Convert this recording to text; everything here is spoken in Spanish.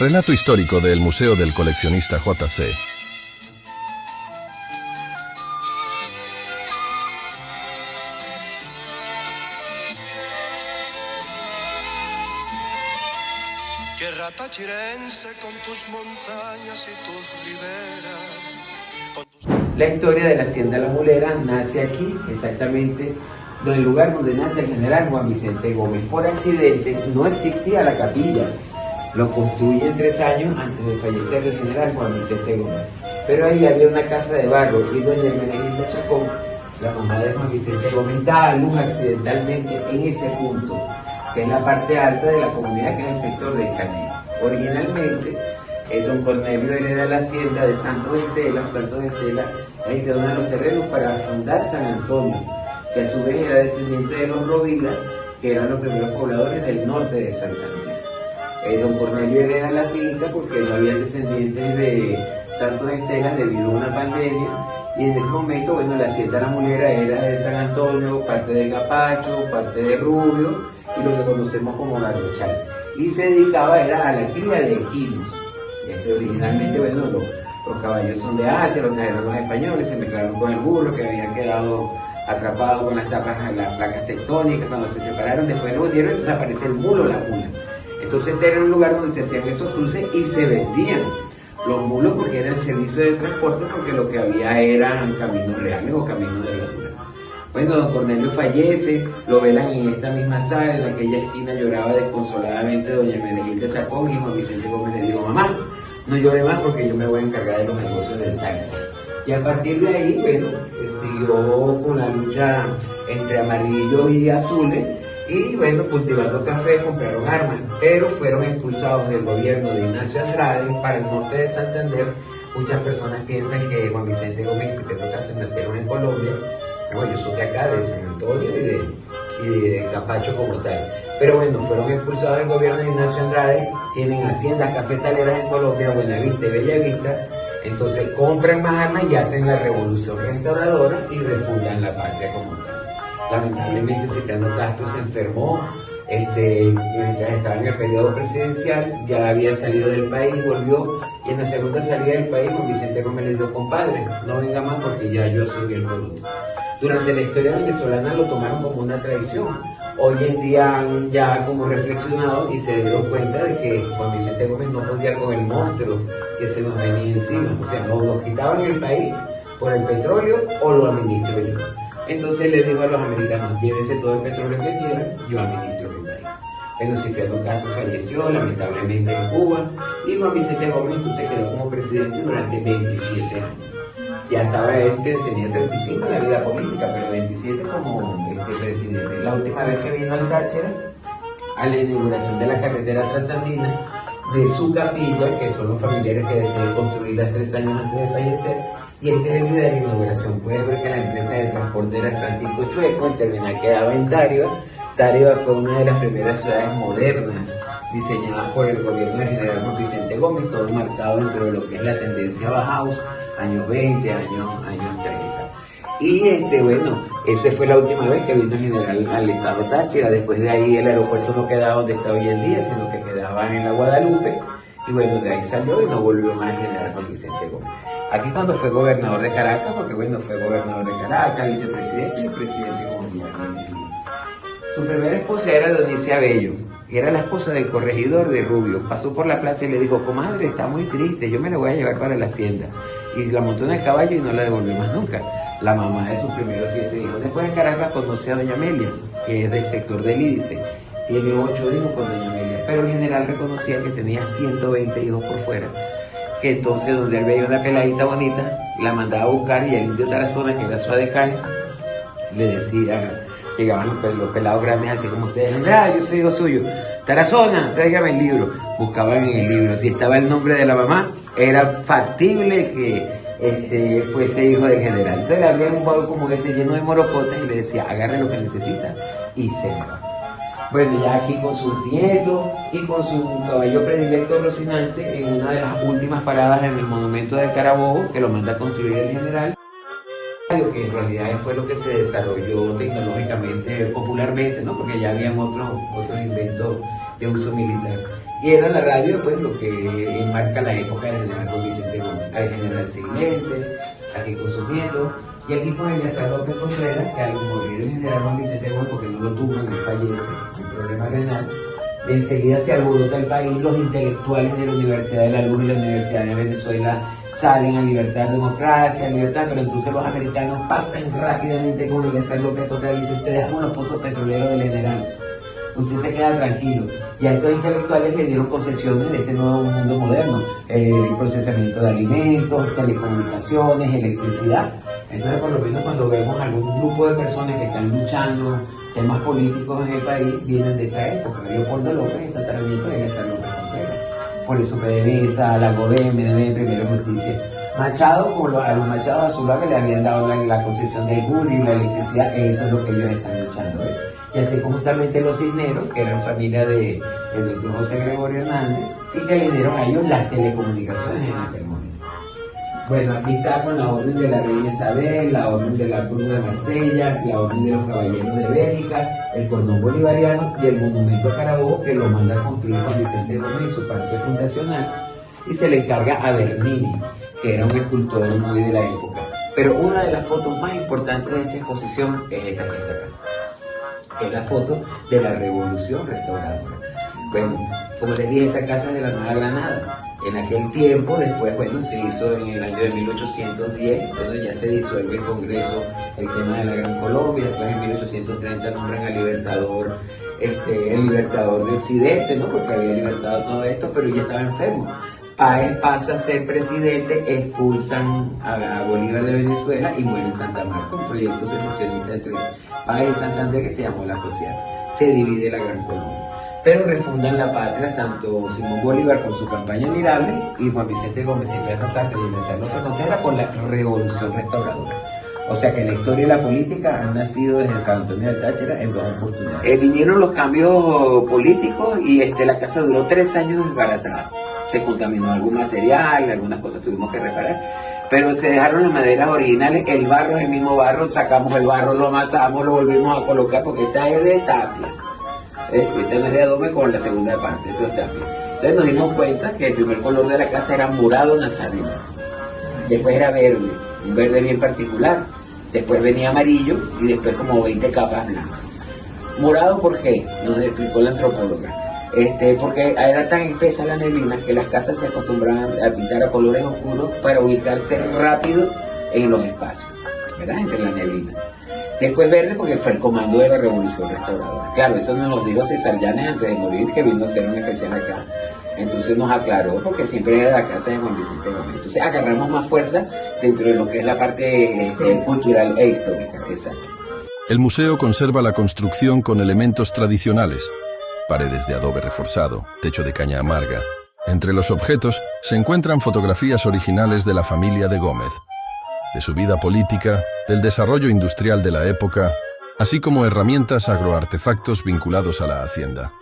Relato histórico del Museo del Coleccionista J.C. Tierra tachirense con tus montañas y tus riberas. La historia de la Hacienda La Mulera nace aquí, exactamente en el lugar donde nace el general Juan Vicente Gómez. Por accidente no existía la capilla, lo construyen 3 años antes de fallecer el general Juan Vicente Gómez. Pero ahí había una casa de barro y doña Hermenegilda Chacón, la mamá de Juan Vicente Gómez, da a luz accidentalmente en ese punto, que es la parte alta de la comunidad, que es el sector del Cañé. Originalmente, don Cornelio hereda la hacienda de Santos Estela, ahí quedó uno de los terrenos para fundar San Antonio, que a su vez era descendiente de los Rovira, que eran los primeros pobladores del norte de Santander. Don Cornelio hereda la finca porque no había descendientes de Santos Estela debido a una pandemia, y en ese momento, bueno, la hacienda La Mulera era de San Antonio, parte de Capacho, parte de Rubio, y lo que conocemos como Garrochal. Y se dedicaba era a la cría de equinos. Originalmente, bueno, los caballos son de Asia, los trajeron los españoles, se mezclaron con el burro que había quedado atrapado con las tapas de las placas tectónicas. Cuando se separaron, después lo vendieron, entonces aparece el mulo, la mula. Entonces este era un lugar donde se hacían esos cruces y se vendían los mulos porque era el servicio de transporte, porque lo que había eran caminos reales o caminos de verdura. Bueno, don Cornelio fallece, lo velan en esta misma sala, en aquella esquina lloraba desconsoladamente doña Hermenegilda Chacón, y Juan Vicente Gómez le dijo: mamá, no llore más porque yo me voy a encargar de los negocios del taxi. Y a partir de ahí, bueno, siguió con la lucha entre amarillos y azules, y bueno, cultivando café, compraron armas, pero fueron expulsados del gobierno de Ignacio Andrade para el norte de Santander. Muchas personas piensan que Juan Vicente Gómez y Pedro Castro nacieron en Colombia. Bueno, yo soy de acá, de San Antonio y de Capacho como tal. Pero bueno, fueron expulsados del gobierno de Ignacio Andrade, tienen haciendas cafetaleras en Colombia, Buenavista y Bellavista, entonces compran más armas y hacen la revolución restauradora y refundan la patria como tal. Lamentablemente Cipriano Castro se enfermó, mientras estaba en el periodo presidencial, ya había salido del país, volvió, y en la segunda salida del país Juan Vicente Gómez le dijo: compadre, no venga más porque ya yo soy el corrupto. Durante la historia venezolana lo tomaron como una traición. Hoy en día han ya como reflexionado y se dieron cuenta de que Juan Vicente Gómez no podía con el monstruo que se nos venía encima. O sea, o nos quitaban el país por el petróleo o lo administro yo. Entonces le digo a los americanos: llévense todo el petróleo que quieran, yo administro mi país. Pero Cipriano Castro falleció lamentablemente en Cuba, y Juan Vicente Gómez entonces quedó como presidente durante 27 años. Ya estaba tenía 35 en la vida política, pero 27 como presidente. La última vez que vino al Táchira, a la inauguración de la carretera transandina, de su capilla, que son los familiares que desean construirla 3 años antes de fallecer, y este es el día de la inauguración. Puedes ver que la empresa de transporte era Francisco Chueco, el terminal quedaba en Táriba. Táriba fue una de las primeras ciudades modernas diseñadas por el gobierno del general Juan Vicente Gómez, todo marcado dentro de lo que es la tendencia Bauhaus, años 20, años 30. Y bueno, esa fue la última vez que vino el general al estado Táchira. Después de ahí el aeropuerto no quedaba donde está hoy en día, sino que quedaba en la Guadalupe, y bueno, de ahí salió y no volvió más el general Juan Vicente Gómez. Aquí cuando fue gobernador de Caracas, porque bueno, fue gobernador de Caracas, vicepresidente y presidente como día. Su primera esposa era Donicia Bello, y era la esposa del corregidor de Rubio. Pasó por la plaza y le dijo: comadre, está muy triste, yo me la voy a llevar para la hacienda. Y la montó en el caballo y no la devolvió más nunca. La mamá de sus primeros 7 hijos. Después en Caracas conoce a doña Amelia, que es del sector del Ídice. Tiene 8 hijos con doña Amelia, pero el general reconocía que tenía 120 hijos por fuera. Que entonces, donde él veía una peladita bonita, la mandaba a buscar, y el indio Tarazona, que era su adecán, le decía, llegaban los pelados grandes así como ustedes: yo soy hijo suyo, Tarazona, tráigame el libro. Buscaban en el libro, si estaba el nombre de la mamá, era factible que fuese hijo del general. Entonces le abría un baúl como que se llenó de morocotas y le decía: agarre lo que necesita, y se va. Bueno, ya aquí con sus nietos y con su caballo predilecto Rocinante, en una de las últimas paradas en el monumento del Carabobo, que lo manda a construir el general, que en realidad fue lo que se desarrolló tecnológicamente, popularmente, ¿no? Porque ya habían otros inventos de uso militar. Y era la radio, pues, lo que enmarca la época del general Juan Vicente Gómez, al general Silvestre, aquí con sus nietos, y aquí con Eleazar López Contreras, que al morir el general Juan Vicente Gómez, porque no lo tumban, él fallece, un problema renal, enseguida se alborota el país, los intelectuales de la Universidad de la Luz y la Universidad de Venezuela salen a libertad, democracia, libertad, pero entonces los americanos pactan rápidamente con Eleazar López Contreras y dicen, te dejamos los pozos petroleros del general, usted se queda tranquilo. Y a estos intelectuales le dieron concesiones de este nuevo mundo moderno, el procesamiento de alimentos, telecomunicaciones, electricidad. Entonces, por lo menos cuando vemos algún grupo de personas que están luchando temas políticos en el país, vienen de esa época. Leopoldo López está tratamiento de Eleazar López Contreras. Por eso PDVSA, La Godem, MDB, Primero Justicia. Machado, como a los Machados Azulá que le habían dado la concesión del Guri y la electricidad, eso es lo que ellos están luchando. Y así como justamente los Cisneros, que eran familia del doctor José Gregorio Hernández, y que les dieron a ellos las telecomunicaciones en aquel momento. Bueno, aquí está con la orden de la reina Isabel, la orden de la Cruz de Marsella, la orden de los caballeros de Bélgica, el cordón bolivariano y el monumento a Carabobo, que lo manda a construir Juan Vicente Gómez y su parque fundacional, y se le encarga a Bernini, que era un escultor muy de la época. Pero una de las fotos más importantes de esta exposición es esta que está acá, que es la foto de la Revolución Restauradora. Bueno, como les dije, esta casa es de la Nueva Granada. En aquel tiempo, después, bueno, se hizo en el año de 1810, bueno, ya se disuelve el Congreso, el tema de la Gran Colombia, después en 1830 nombran al Libertador, el Libertador de Occidente, ¿no? Porque había libertado todo esto, pero ya estaba enfermo. Páez pasa a ser presidente, expulsan a Bolívar de Venezuela y muere en Santa Marta, un proyecto secesionista entre Páez y Santander que se llamó La Social. Se divide la Gran Colombia. Pero refundan la patria tanto Simón Bolívar con su campaña admirable y Juan Vicente Gómez, Silvestre Castro y Eleazar López Contreras con la Revolución Restauradora. O sea que la historia y la política han nacido desde San Antonio del Táchira en dos oportunidades. Vinieron los cambios políticos y la casa duró 3 años desbaratada. Se contaminó algún material, algunas cosas tuvimos que reparar, pero se dejaron las maderas originales, el barro es el mismo barro, sacamos el barro, lo amasamos, lo volvimos a colocar porque esta es de tapia. Esta no es de adobe con la segunda parte, esto es tapia. Entonces nos dimos cuenta que el primer color de la casa era morado nazareno, después era verde, un verde bien particular, después venía amarillo y después como 20 capas blancas. Morado, ¿por qué? Nos explicó la antropóloga. Porque era tan espesa la neblina que las casas se acostumbraban a pintar a colores oscuros para ubicarse rápido en los espacios, ¿verdad? Entre la neblina. Después verde porque fue el comando de la Revolución Restauradora. Claro, eso nos lo dijo César Llanes antes de morir, que vino a hacer un especial acá. Entonces nos aclaró porque siempre era la casa de Juan Vicente Gómez. Entonces agarramos más fuerza dentro de lo que es la parte cultural e histórica. Exacto. El museo conserva la construcción con elementos tradicionales. Paredes de adobe reforzado, techo de caña amarga. Entre los objetos se encuentran fotografías originales de la familia de Gómez, de su vida política, del desarrollo industrial de la época, así como herramientas agroartefactos vinculados a la hacienda.